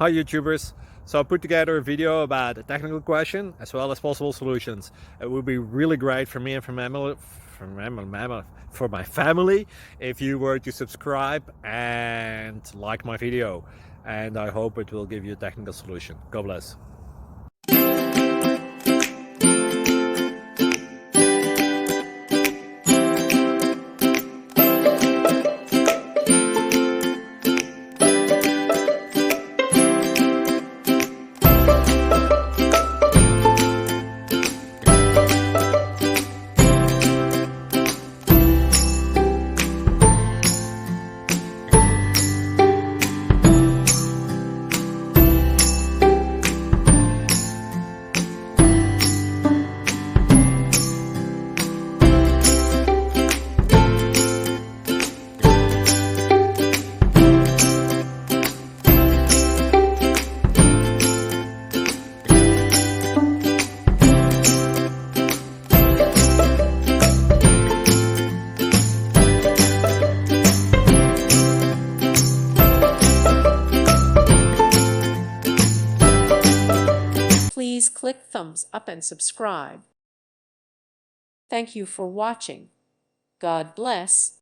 Hi YouTubers! So I put together a video about a technical question as well as possible solutions. It would be really great for me and for my family if you were to subscribe and like my video, and I hope it will give you a technical solution. God bless. Please click thumbs up and subscribe. Thank you for watching. God bless.